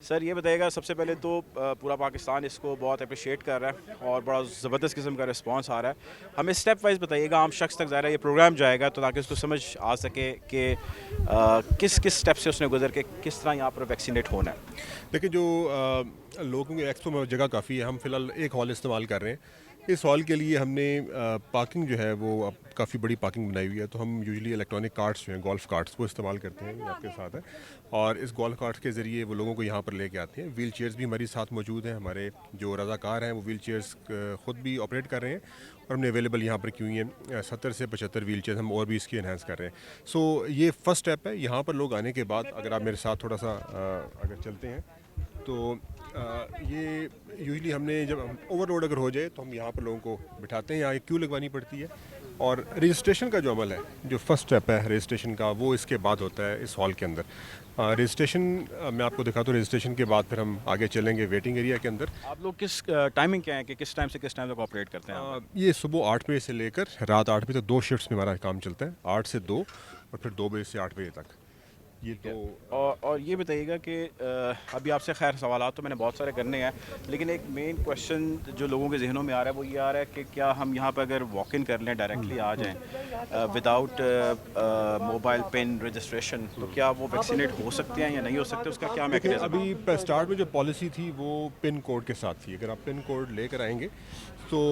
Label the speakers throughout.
Speaker 1: Sir ये बताइएगा सबसे पहले तो पूरा पाकिस्तान इसको बहुत अप्रिशिएट कर रहा है और बड़ा ज़बरदस्त किस्म का रिस्पांस आ रहा है। हमें स्टेप वाइज बताइएगा आम शख्स तक ज़ाहिर है ये प्रोग्राम जाएगा तो ताकि उसको समझ आ सके कि किस किस स्टेप से उसने गुजर के किस तरह यहाँ पर वैक्सीनेट होना है।
Speaker 2: देखिए जो लोगों के एक्सपो में जगह काफ़ी है। हम फ़िलहाल एक हॉल इस्तेमाल कर रहे हैं। इस हॉल के लिए हमने पार्किंग जो है वो अब काफ़ी बड़ी पार्किंग बनाई हुई है। तो हम यूजुअली इलेक्ट्रॉनिक कार्ट्स जो हैं गोल्फ कार्ट्स वो इस्तेमाल करते हैं। ये आपके साथ है। और इस गोल्फ कार्ट्स के ज़रिए वो लोगों को यहाँ पर लेके आते हैं। व्हील चेयर्स भी हमारे साथ मौजूद हैं। हमारे जो रज़ाकार हैं वो व्हील चेयर्स ख़ुद भी ऑपरेट कर रहे हैं और हमने अवेलेबल यहाँ पर की हुई हैं 70 से 75 व्हील चेयर्स। हम और भी इसकी इन्हांस कर रहे हैं। सो ये फ़र्स्ट स्टेप है। यहाँ पर लोग आने के बाद अगर आप मेरे साथ थोड़ा सा अगर चलते हैं तो ये यूजुअली हमने जब हम ओवरलोड अगर हो जाए तो हम यहाँ पर लोगों को बिठाते हैं। यहाँ एक क्यू लगवानी पड़ती है और रजिस्ट्रेशन का जो अमल है, जो फर्स्ट स्टेप है रजिस्ट्रेशन का, वो इसके बाद होता है इस हॉल के अंदर। रजिस्ट्रेशन मैं आपको दिखाता हूँ। रजिस्ट्रेशन के बाद फिर हम आगे चलेंगे वेटिंग एरिया के अंदर।
Speaker 1: आप लोग किस टाइमिंग क्या है कि किस टाइम से किस टाइम तक ऑपरेट करते हैं आप?
Speaker 2: ये सुबह 8 बजे से लेकर रात 8 बजे तक 2 शिफ्ट्स में हमारा काम चलता है। 8 से 2 और फिर 2 बजे से 8 बजे तक। ये तो
Speaker 1: और ये बताइएगा कि अभी आपसे खैर सवाल तो मैंने बहुत सारे करने हैं, लेकिन एक मेन क्वेश्चन जो लोगों के जहनों में आ रहा है वो ये आ रहा है कि क्या हम यहाँ पर अगर वॉक इन कर लें, डायरेक्टली आ जाएं विदाउट मोबाइल पिन रजिस्ट्रेशन, तो क्या वो वैक्सीनेट हो सकते हैं या नहीं हो सकते? उसका क्या
Speaker 2: देखिए,
Speaker 1: मैकेनिज्म?
Speaker 2: अभी स्टार्ट में जो पॉलिसी थी वो पिन कोड के साथ थी। अगर आप पिन कोड लेकर आएंगे तो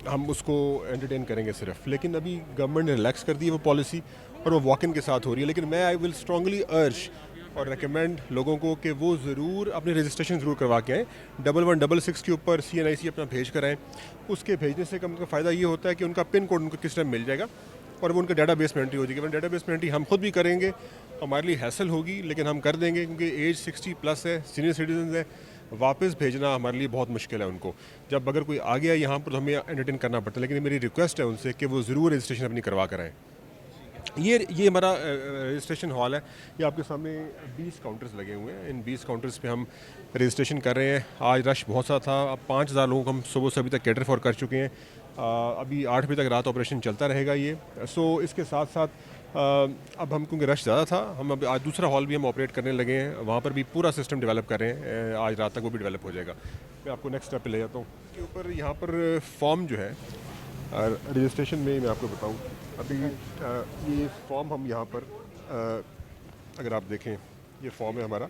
Speaker 2: हम उसको एंटरटेन करेंगे सिर्फ। लेकिन अभी गवर्नमेंट ने रिलैक्स कर दी है वो पॉलिसी और वो वॉक इन के साथ हो रही है। लेकिन मैं आई विल स्ट्रांगली अर्ज और रिकमेंड लोगों को कि वो ज़रूर अपनी रजिस्ट्रेशन ज़रूर करवा के आएँ। 1166 के ऊपर CNIC अपना भेज कर आएँ। उसके भेजने से कम का फ़ायदा ये होता है कि उनका पिन कोड उनको किस टाइम मिल जाएगा और वो उनका डेटाबेस में एंट्री हो जाएगी। डेटाबेस में एंट्री हम खुद भी करेंगे, हमारे लिए हैसल होगी, लेकिन हम कर देंगे क्योंकि एज 60 प्लस है, सीनियर सिटीजन है। वापस भेजना हमारे लिए बहुत मुश्किल है उनको। जब अगर कोई आ गया यहाँ पर तो हमें एंटरटेन करना पड़ता है। लेकिन मेरी रिक्वेस्ट है उनसे कि वो ज़रूर रजिस्ट्रेशन अपनी करवा कर आएँ। ये हमारा रजिस्ट्रेशन हॉल है। ये आपके सामने 20 काउंटर्स लगे हुए हैं। इन 20 काउंटर्स पे हम रजिस्ट्रेशन कर रहे हैं। आज रश बहुत सा था। अब 5000 लोगों को हम सुबह से अभी तक कैटर फॉर कर चुके हैं। अभी 8 बजे तक रात ऑपरेशन चलता रहेगा ये। सो इसके साथ साथ अब हम, क्योंकि रश ज़्यादा था, हम अब आज दूसरा हॉल भी हम ऑपरेट करने लगे हैं। वहाँ पर भी पूरा सिस्टम डेवलप कर रहे हैं। आज रात तक वो भी डेवलप हो जाएगा। मैं आपको नेक्स्ट स्टेप पे ले जाता हूँ। के ऊपर यहाँ पर फॉर्म जो है रजिस्ट्रेशन में मैं आपको बताऊँ, अभी ये फॉर्म हम यहाँ पर अगर आप देखें, ये फॉर्म है हमारा।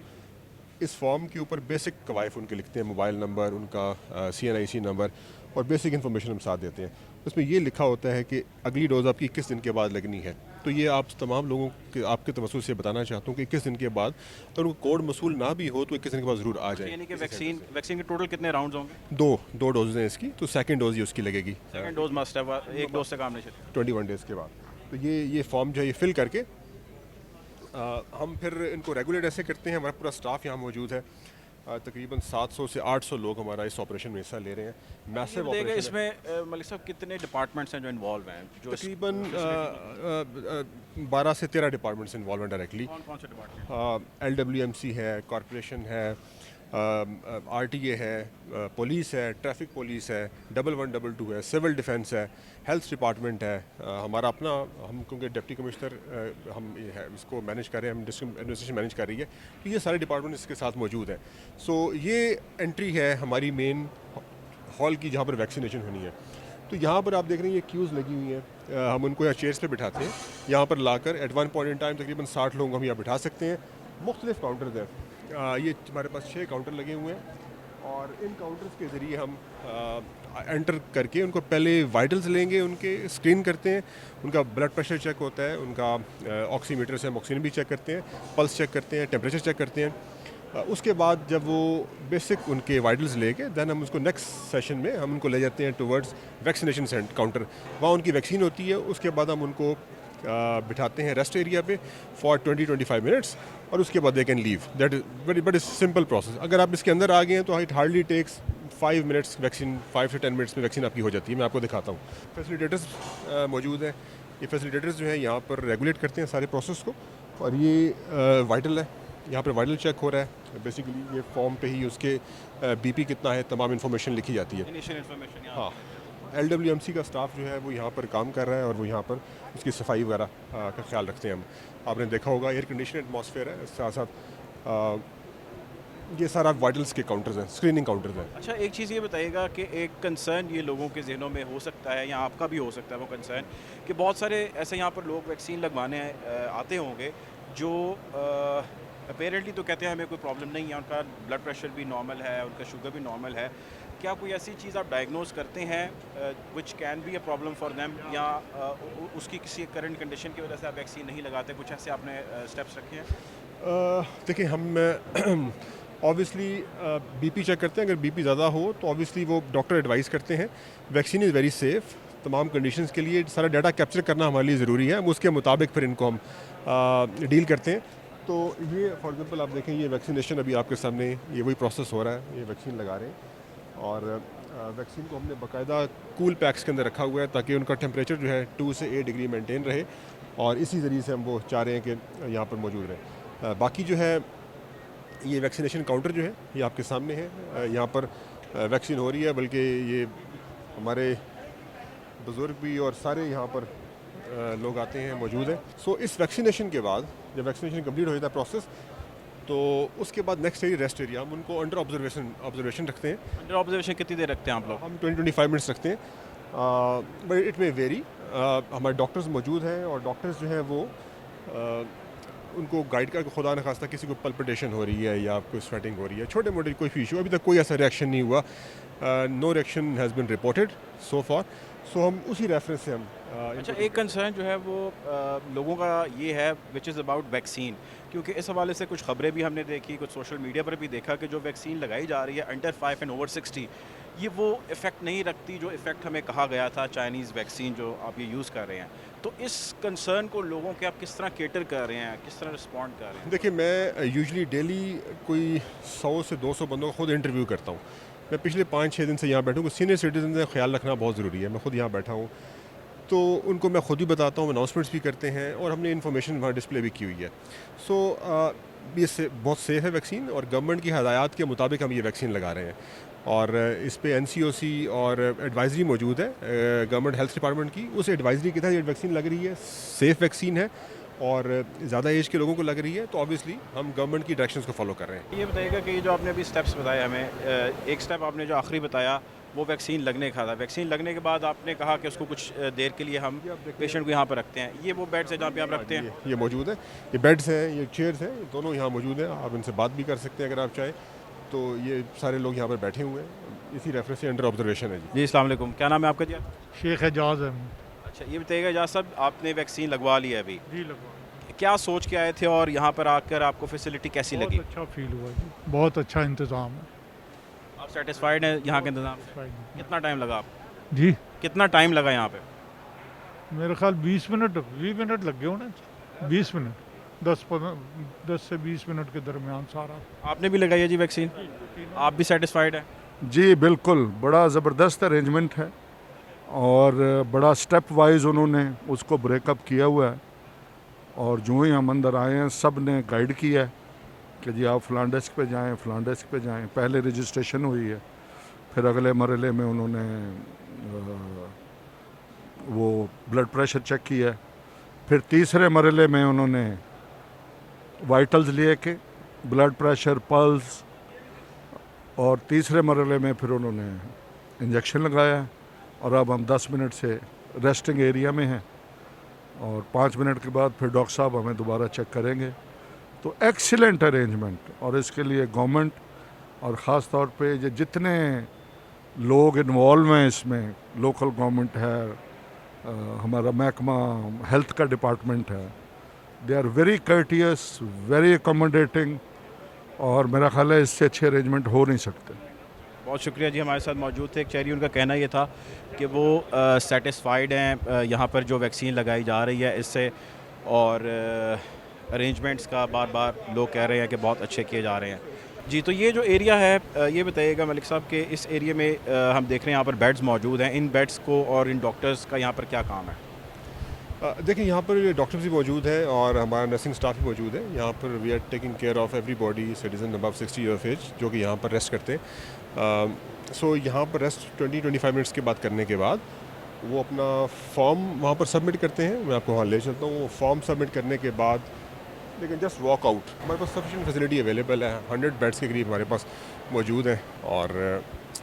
Speaker 2: इस फॉर्म के ऊपर बेसिक कवायफ उनके लिखते हैं, मोबाइल नंबर, उनका CNIC नंबर और बेसिक इन्फॉर्मेशन हम साथ देते हैं। उसमें ये लिखा होता है कि अगली डोज़ आपकी किस दिन के बाद लगनी है। तो ये आप तमाम लोगों के आपके तवज्जुह से बताना चाहता हूँ कि किस दिन के बाद, तो उनको कोड मसूल ना भी हो तो किस दिन के बाद ज़रूर आ जाए।
Speaker 1: यानी कि वैक्सीन के टोटल कितने राउंड्स होंगे?
Speaker 2: दो डोजेज़ हैं इसकी। तो सेकंड डोज ही उसकी लगेगी
Speaker 1: सेकंड डोज मस्ट है, एक डोज से काम नहीं चलेगा।
Speaker 2: 21 डेज़ के बाद। तो ये फॉर्म जो है ये फिल करके हम फिर इनको रेगुलेट ऐसे करते हैं। हमारा पूरा स्टाफ यहाँ मौजूद है। तकरीबन 700 से 800 लोग हमारा इस ऑपरेशन में हिस्सा ले रहे हैं। मैसिव ऑपरेशन
Speaker 1: इसमें मलिक साहब कितने डिपार्टमेंट्स हैं जो इन्वॉल्व हैं? जो
Speaker 2: तकरीबन 12 से 13 डिपार्टमेंट्स इन्वॉल्व हैं डायरेक्टली।
Speaker 1: कौन कौन से डिपार्टमेंट?
Speaker 2: LWMC है, कॉरपोरेशन है, RTA है, पुलिस है, ट्रैफिक पुलिस है, 1122 है, सिविल डिफेंस है, हेल्थ डिपार्टमेंट है। हमारा अपना, हम क्योंकि डिप्टी कमिश्नर हम ये है इसको मैनेज कर रहे हैं, हम डिस्ट्रिक्ट एडमिनिस्ट्रेशन मैनेज कर रही है, तो ये सारे डिपार्टमेंट इसके साथ मौजूद हैं। सो ये एंट्री है हमारी मेन हॉल की जहाँ पर वैक्सीनेशन होनी है। तो यहाँ पर आप देख रहे हैं ये क्यूज़ लगी हुई हैं। हम उनको यहाँ चेयर्स पे बिठाते हैं। यहाँ पर लाकर at one point in time तकरीबन 60 लोग हम यहाँ बिठा सकते हैं। मुख्तलिफ काउंटर्स हैं। ये हमारे पास 6 काउंटर लगे हुए हैं और इन काउंटर्स के ज़रिए हम एंटर करके उनको पहले वाइटल्स लेंगे, उनके स्क्रीन करते हैं, उनका ब्लड प्रेशर चेक होता है, उनका ऑक्सीमीटर से हम ऑक्सीजन भी चेक करते हैं, पल्स चेक करते हैं, टेम्परेचर चेक करते हैं। उसके बाद जब वो बेसिक उनके वाइटल्स लेके दैन हम उसको नेक्स्ट सेशन में हम उनको ले जाते हैं टुवर्ड्स वैक्सीनेशन सेंटर काउंटर। वहाँ उनकी वैक्सीन होती है। उसके बाद हम उनको बिठाते हैं रेस्ट एरिया पे फॉर 20-25 मिनट्स और उसके बाद they can leave. That is very simple process. अगर आप इसके अंदर आ गए हैं तो it hardly takes 5 minutes vaccine, 5 से 10 मिनट्स में वैक्सीन आपकी हो जाती है। मैं आपको दिखाता हूँ। फैसिलिटेटर्स मौजूद हैं। ये फैसिलिटेटर्स जो हैं यहाँ पर रेगुलेट करते हैं सारे प्रोसेस को। और ये वाइटल है, यहाँ पर वाइटल चेक हो रहा है। बेसिकली ये फॉर्म पे ही उसके BP कितना है, तमाम इन्फॉर्मेशन लिखी जाती है।
Speaker 1: Initial information.
Speaker 2: हाँ, LWMC का स्टाफ जो है वो यहाँ पर काम कर रहा है और वो यहाँ पर उसकी सफाई वगैरह का ख्याल रखते हैं हम। आपने देखा होगा एयर कंडीशन एटमॉस्फेयर है। साथ साथ ये सारा वाइटल्स के काउंटर्स हैं, स्क्रीनिंग काउंटर्स हैं।
Speaker 1: अच्छा, एक चीज़ ये बताइएगा कि एक कंसर्न ये लोगों के ज़हनों में हो सकता है या आपका भी हो सकता है वो कंसर्न कि बहुत सारे ऐसे यहाँ पर लोग वैक्सीन लगवाने आते होंगे जो अपेरेंटली तो कहते हैं हमें कोई प्रॉब्लम नहीं है, उनका ब्लड प्रेशर भी नॉर्मल है, उनका शुगर भी नॉर्मल है। क्या कोई ऐसी चीज़ आप डायग्नोज करते हैं which can be a problem for them, या उसकी किसी करंट कंडीशन की वजह से आप वैक्सीन नहीं लगाते? कुछ ऐसे आपने स्टेप्स रखे हैं?
Speaker 2: देखिए हम ऑब्वियसली बीपी चेक करते हैं। अगर बीपी ज़्यादा हो तो ऑब्वियसली वो डॉक्टर एडवाइस करते हैं। वैक्सीन इज़ वेरी सेफ़, तमाम कंडीशंस के लिए सारा डाटा कैप्चर करना हमारे लिए ज़रूरी है, हम उसके मुताबिक फिर इनको हम डील करते हैं। तो ये फॉर एग्जांपल आप देखें, ये वैक्सीनेशन अभी आपके सामने ये वही प्रोसेस हो रहा है, ये वैक्सीन लगा रहे हैं और वैक्सीन को हमने बाकायदा कूल पैक्स के अंदर रखा हुआ है ताकि उनका टेम्परेचर जो है 2 से 8 डिग्री मेंटेन रहे और इसी ज़रिए से हम वो चाह रहे हैं कि यहाँ पर मौजूद रहे। बाकी जो है ये वैक्सीनेशन काउंटर जो है ये आपके सामने है, यहाँ पर वैक्सीन हो रही है, बल्कि ये हमारे बुज़ुर्ग भी और सारे यहाँ पर लोग आते हैं, मौजूद हैं। सो इस वैक्सीनेशन के बाद जब वैक्सीनेशन कंप्लीट हो जाता है प्रोसेस, तो उसके बाद नेक्स्ट एरिया रेस्ट एरिया, हम उनको अंडर ऑब्जर्वेशन रखते हैं।
Speaker 1: अंडर ऑब्जर्वेशन कितनी देर रखते हैं आप लोग?
Speaker 2: हम 20-25 मिनट्स रखते हैं, बट इट मे वेरी। हमारे डॉक्टर्स मौजूद हैं और डॉक्टर्स जो हैं वो उनको गाइड कर, खुदा न खास्ता किसी को पल्पिटेशन हो रही है या कोई स्वेटिंग हो रही है, छोटे मोटे कोई इशू, अभी तक कोई ऐसा रिएक्शन नहीं हुआ, no reaction has been reported so far. So हम उसी रेफरेंस से हम
Speaker 1: अच्छा, एक कंसर्न जो है वो लोगों का ये है विच इज़ अबाउट वैक्सीन, क्योंकि इस हवाले से कुछ खबरें भी हमने देखी, कुछ सोशल मीडिया पर भी देखा कि जो वैक्सीन लगाई जा रही है अंडर 5 एंड ओवर 60, ये वो इफ़ेक्ट नहीं रखती जो इफ़ेक्ट हमें कहा गया था चाइनीज़ वैक्सीन जो आप ये यूज़ कर रहे हैं। तो इस कंसर्न को लोगों के आप किस तरह केटर कर रहे हैं, किस तरह रिस्पॉन्ड कर रहे हैं?
Speaker 2: देखिए, मैं यूजुअली डेली कोई 100 से 200 बंदों को खुद इंटरव्यू करता हूँ। मैं पिछले 5-6 दिन से यहाँ बैठा हूँ। सीनियर सिटीजन का ख्याल रखना बहुत ज़रूरी है, मैं खुद यहाँ बैठा हूँ, तो उनको मैं खुद ही बताता हूँ, अनाउंसमेंट्स भी करते हैं और हमने इन्फॉर्मेशन वहाँ डिस्प्ले भी की हुई है। सो ये बहुत सेफ़ है वैक्सीन और गवर्नमेंट की हदायत के मुताबिक हम ये वैक्सीन लगा रहे हैं और इस पे NCOC और एडवाइजरी मौजूद है गवर्नमेंट हेल्थ डिपार्टमेंट की। उस एडवाइजरी के तहत ये वैक्सीन लग रही है, सेफ़ वैक्सीन है और ज़्यादा एज के लोगों को लग रही है, तो ऑब्वियसली हम गवर्नमेंट की डायरेक्शंस को फॉलो कर रहे हैं।
Speaker 1: ये बताइएगा कि ये जो आपने अभी स्टेप्स बताए हमें, एक स्टेप आपने जो आखिरी बताया वो वैक्सीन लगने का था। वैक्सीन लगने के बाद आपने कहा कि उसको कुछ देर के लिए हम पेशेंट को यहाँ पर रखते हैं। ये वो बेड्स है जहाँ पे आप रखते हैं?
Speaker 2: ये मौजूद है, ये बेड्स हैं, ये चेयर्स हैं, दोनों यहाँ मौजूद हैं। आप इनसे बात भी कर सकते हैं अगर आप चाहें। तो ये सारे लोग यहाँ पर बैठे हुए हैं, इसी रेफरेंस से अंडर ऑब्जर्वेशन है जी।
Speaker 1: जी, अस्सलाम वालेकुम, क्या नाम है आपका जी?
Speaker 3: शेख एजाज है।
Speaker 1: अच्छा, ये बताइएगा एजाज साहब, आपने वैक्सीन लगवा ली है अभी,
Speaker 3: जी लगवा,
Speaker 1: क्या सोच के आए थे और यहाँ पर आकर आपको फैसिलिटी कैसी लगी?
Speaker 3: बहुत अच्छा फील हुआ जी, बहुत अच्छा इंतज़ाम है।
Speaker 1: आप सेटिस्फाइड हैं यहाँ के इंतज़ाम से? कितना टाइम लगा आपको?
Speaker 3: जी
Speaker 1: कितना टाइम लगा यहाँ पे?
Speaker 3: मेरे ख्याल 20 मिनट लग गए होने, 20 मिनट, 10 से 20 मिनट के दरमियान सारा।
Speaker 1: आपने भी लगाई है जी वैक्सीन? आप भी सेटिस्फाइड हैं?
Speaker 4: जी बिल्कुल, बड़ा ज़बरदस्त अरेंजमेंट है और बड़ा स्टेप वाइज उन्होंने उसको ब्रेकअप किया हुआ है और जो ही हम अंदर आए हैं सब ने गाइड किया है कि जी आप फ़लाँ डेस्क पे जाएँ, फ़लाँ डेस्क पे जाएँ। पहले रजिस्ट्रेशन हुई है, फिर अगले मरहले में उन्होंने वो ब्लड प्रेशर चेक किया है, फिर तीसरे मरहले में उन्होंने वाइटल्स लिए के ब्लड प्रेशर, पल्स, और तीसरे मरहले में फिर उन्होंने इंजेक्शन लगाया है और अब हम 10 मिनट से रेस्टिंग एरिया में हैं और 5 मिनट के बाद फिर डॉक्टर साहब हमें दोबारा चेक करेंगे। तो एक्सीलेंट अरेंजमेंट, और इसके लिए गवर्नमेंट और ख़ास तौर पे ये जितने लोग इन्वॉल्व हैं इसमें, लोकल गवर्नमेंट है, हमारा महकमा हेल्थ का डिपार्टमेंट है, they are very courteous, very accommodating, और मेरा ख्याल है इससे अच्छे अरेंजमेंट हो नहीं सकते।
Speaker 1: बहुत शुक्रिया जी, हमारे साथ मौजूद थे एक शहरी, उनका कहना ये था कि वो सेटिस्फाइड हैं यहाँ पर जो वैक्सीन लगाई जा रही है इससे, और अरेंजमेंट्स का बार बार लोग कह रहे हैं कि बहुत अच्छे किए जा रहे हैं जी। तो ये जो एरिया है, ये बताइएगा मलिक साहब कि इस एरिया में हम देख रहे हैं यहाँ पर बेड्स मौजूद हैं, इन बेड्स को और इन डॉक्टर्स का यहाँ पर क्या काम है?
Speaker 2: देखिए, यहाँ पर डॉक्टर्स भी मौजूद हैं और हमारा नर्सिंग स्टाफ भी मौजूद है। यहाँ पर we are taking care of everybody citizen above 60 year of age जो कि यहाँ पर रेस्ट करते हैं। सो यहाँ पर रेस्ट 20-25 मिनट्स के बाद करने के बाद वो अपना फॉर्म वहाँ पर सबमिट करते हैं। मैं आपको वहाँ ले चलता हूँ। वो फॉर्म सबमिट करने के बाद लेकिन जस्ट वॉक आउट हमारे पास सफिशेंट फैसिलिटी अवेलेबल है, 100 बेड्स के करीब हमारे पास मौजूद हैं। और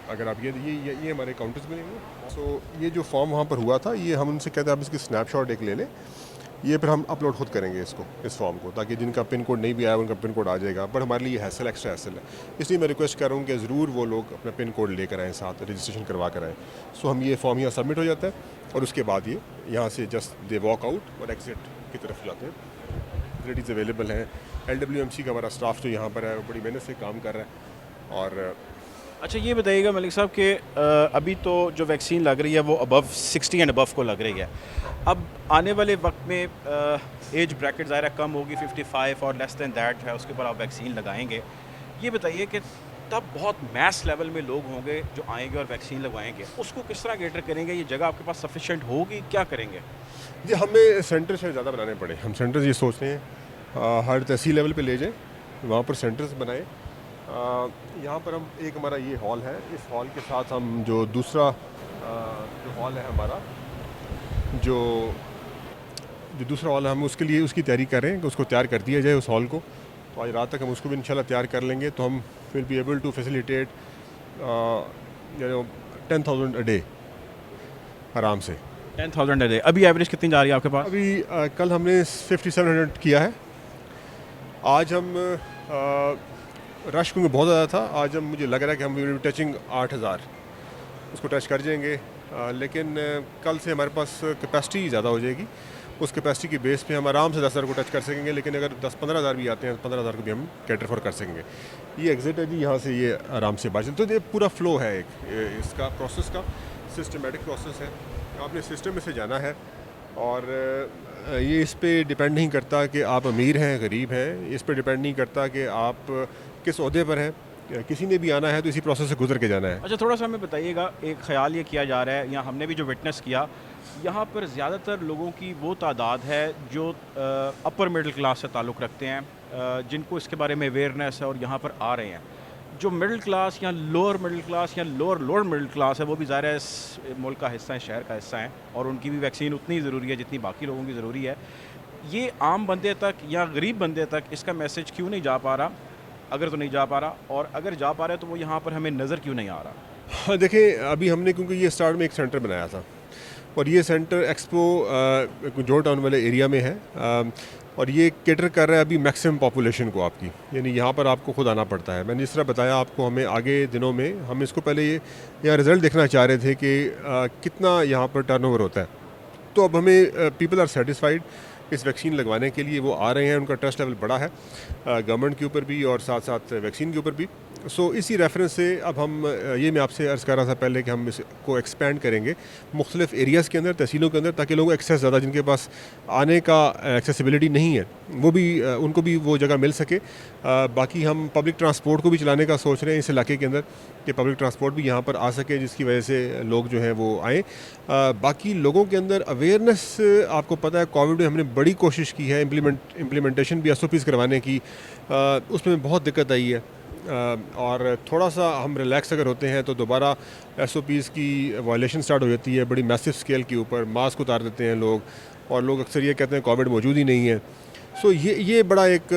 Speaker 2: अगर आप ये हमारे काउंटर्स मिलेंगे। सो ये जो फॉर्म वहाँ पर हुआ था, ये हम उनसे कहते हैं आप इसकी स्नैपशॉट एक ले लें, ये फिर हम अपलोड खुद करेंगे इस फॉर्म को, ताकि जिनका पिन कोड नहीं भी आया उनका पिन कोड आ जाएगा। बट हमारे लिए हैसल एक्स्ट्रा हैसल है, इसलिए मैं रिक्वेस्ट कर रहा हूँ कि ज़रूर वो लोग अपना पिन कोड लेकर आएँ, साथ रजिस्ट्रेशन करवा कर आएँ। सो हम ये फॉर्म यहाँ सबमिट हो जाता है और उसके बाद ये यहाँ से जस्ट दे वॉक आउट और एग्जिट की तरफ जाते हैं। फैसिलिटीज़ अवेलेबल हैं। LWMC का हमारा स्टाफ जो यहाँ पर है वो बड़ी मेहनत से काम कर रहा है। और
Speaker 1: अच्छा ये बताइएगा मलिक साहब कि अभी तो जो वैक्सीन लग रही है वो अबव 60 एंड अबव को लग रही है। अब आने वाले वक्त में एज ब्रैकेट ज़ाहिर कम होगी, 55 और लेस दैन दैट है, उसके ऊपर आप वैक्सीन लगाएंगे। ये बताइए कि तब बहुत मैस लेवल में लोग होंगे जो आएंगे और वैक्सीन लगवाएंगे, उसको किस तरह कैटर करेंगे? ये जगह आपके पास सफिशेंट होगी, क्या करेंगे?
Speaker 2: जी हमें सेंटर से ज़्यादा बनाने पड़े। हम सेंटर्स ये सोच रहे हैं हर तहसील लेवल पे ले जाएं, वहाँ पर सेंटर्स बनाएं। यहाँ पर हम एक हमारा ये हॉल है, इस हॉल के साथ हम जो दूसरा जो हॉल है हमारा जो दूसरा हॉल है, हम उसके लिए उसकी तैयारी कर रहे हैं कि उसको तैयार कर दिया जाए उस हॉल को। तो आज रात तक हम उसको भी इंशाल्लाह तैयार कर लेंगे, तो हम will be able to facilitate 10,000 a day आराम से।
Speaker 1: 10,000 a day। अभी एवरेज कितनी जा रही है आपके पास?
Speaker 2: अभी कल हमने 5700 किया है। आज हम रश क्योंकि बहुत ज़्यादा था, आज हम मुझे लग रहा है कि हम विल बी टचिंग 8,000 उसको टच कर जाएंगे। लेकिन कल से हमारे पास कैपेसिटी ज़्यादा हो जाएगी, उस कैपेसिटी की बेस पे हम आराम से 10,000 को टच कर सकेंगे। लेकिन अगर 10-15,000 भी आते हैं तो 15,000 को भी हम कैटर फॉर कर सकेंगे। ये एग्जिट है जी, यहाँ से ये आराम से बात। तो ये पूरा फ्लो है एक इसका प्रोसेस का, सिस्टमेटिक प्रोसेस है। आपने सिस्टम में से जाना है और ये इस पे डिपेंड नहीं करता कि आप अमीर हैं गरीब हैं, इस पे डिपेंड नहीं करता कि आप किस ओहदे पर हैं। किसी ने भी आना है तो इसी प्रोसेस से गुजर के जाना है।
Speaker 1: अच्छा थोड़ा सा हमें बताइएगा, एक ख्याल ये किया जा रहा है, यहाँ हमने भी जो विटनेस किया, यहाँ पर ज़्यादातर लोगों की वो तादाद है जो अपर मिडिल क्लास से ताल्लुक़ रखते हैं, जिनको इसके बारे में अवेयरनेस है और यहाँ पर आ रहे हैं। जो मिडिल क्लास या लोअर मिडिल क्लास या लोअर मिडिल क्लास है, वो भी ज़ाहिर है इस मुल्क का हिस्सा है, शहर का हिस्सा है, और उनकी भी वैक्सीन उतनी ज़रूरी है जितनी बाकी लोगों की ज़रूरी है। ये आम बंदे तक या गरीब बंदे तक इसका मैसेज क्यों नहीं जा पा रहा? अगर तो नहीं जा पा रहा, और अगर जा पा रहा है तो वो यहाँ पर हमें नज़र क्यों नहीं आ रहा?
Speaker 2: हाँ देखिए, अभी हमने क्योंकि ये स्टार्ट में एक सेंटर बनाया था और ये सेंटर एक्सपो जॉर्ज टाउन वाले एरिया में है, और ये कैटर कर रहा है अभी मैक्सिमम पॉपुलेशन को आपकी, यानी यहाँ पर आपको खुद आना पड़ता है। मैंने जिस तरह बताया आपको, हमें आगे दिनों में हम इसको पहले ये यहाँ रिज़ल्ट देखना चाह रहे थे कि कितना यहाँ पर टर्नओवर होता है। तो अब हमें पीपल आर सेटिस्फाइड इस वैक्सीन लगवाने के लिए, वो आ रहे हैं, उनका ट्रस्ट लेवल बड़ा है गवर्नमेंट के ऊपर भी और साथ साथ वैक्सीन के ऊपर भी। सो इसी रेफरेंस से अब हम ये मैं आपसे अर्ज़ कर रहा था पहले कि हम इसको एक्सपेंड करेंगे मुख्तलिफ एरियाज़ के अंदर, तहसीलों के अंदर, ताकि लोगों को एक्सेस ज़्यादा, जिनके पास आने का एक्सेसिबिलिटी नहीं है, वो भी उनको भी वो जगह मिल सके। बाकी हम पब्लिक ट्रांसपोर्ट को भी चलाने का सोच रहे हैं इस इलाके के अंदर, कि पब्लिक ट्रांसपोर्ट भी यहाँ पर आ सके, जिसकी वजह से लोग जो हैं वो आएँ। बाकी लोगों के अंदर अवेयरनेस, आपको पता है कोविड में हमने बड़ी कोशिश की है, इम्प्लीमेंटेशन भी SOPs करवाने की, उसमें बहुत दिक्कत आई है। और थोड़ा सा हम रिलैक्स अगर होते हैं तो दोबारा SOPs की वायलेशन स्टार्ट हो जाती है बड़ी मैसिव स्केल के ऊपर, मास्क उतार देते हैं लोग, और लोग अक्सर ये कहते हैं कोविड मौजूद ही नहीं है। सो ये बड़ा एक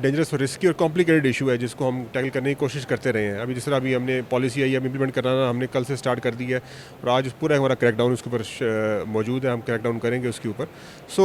Speaker 2: डेंजरस और रिस्की और कॉम्प्लिकेटेड इशू है, जिसको हम टैकल करने की कोशिश करते रहे हैं। अभी जिस तरह अभी हमने पॉलिसी आई है, इम्प्लीमेंट कराना हमने कल से स्टार्ट कर दी है, और आज पूरा हमारा क्रैकडाउन उसके ऊपर मौजूद है, हम क्रैकडाउन करेंगे उसके ऊपर। सो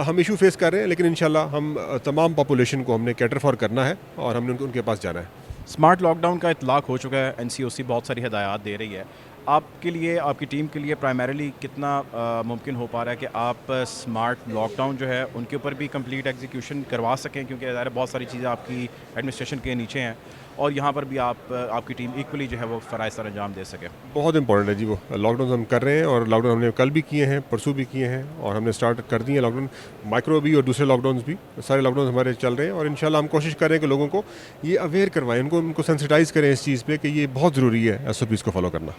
Speaker 2: हम इशू फेस कर रहे हैं, लेकिन इंशाल्लाह हम तमाम पॉपुलेशन को हमने कैटर फॉर करना है और हमने उनके पास जाना है।
Speaker 1: स्मार्ट लॉकडाउन का इतलाक़ हो चुका है, NCOC बहुत सारी हिदायत दे रही है। आपके लिए, आपकी टीम के लिए प्राइमरीली कितना मुमकिन हो पा रहा है कि आप स्मार्ट लॉकडाउन जो है उनके ऊपर भी कंप्लीट एग्जीक्यूशन करवा सकें? क्योंकि ज़ाहिर बहुत सारी चीज़ें आपकी एडमिनिस्ट्रेशन के नीचे हैं, और यहाँ पर भी आपकी टीम इक्वली जो है वो फ़राइज़ सर अंजाम दे सके।
Speaker 2: बहुत इंपॉर्टेंट है जी, वो लॉकडाउन हम कर रहे हैं, और लॉकडाउन हमने कल भी किए हैं, परसों भी किए हैं, और हमने स्टार्ट कर दिए लॉकडाउन, माइक्रो भी और दूसरे लॉकडाउन भी, सारे लॉकडाउन हमारे चल रहे हैं। और इंशाल्लाह हम कोशिश कर रहे हैं कि लोगों को ये अवेयर करवाएं, उनको सेंसिटाइज़ करें इस चीज़ पे कि ये बहुत ज़रूरी है SOPs को फॉलो करना।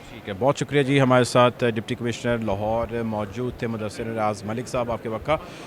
Speaker 1: ठीक है, बहुत शुक्रिया जी। हमारे साथ डिप्टी कमिश्नर लाहौर मौजूद थे मुदस्सिर नियाज़ मलिक साहब, आपके वक्त का।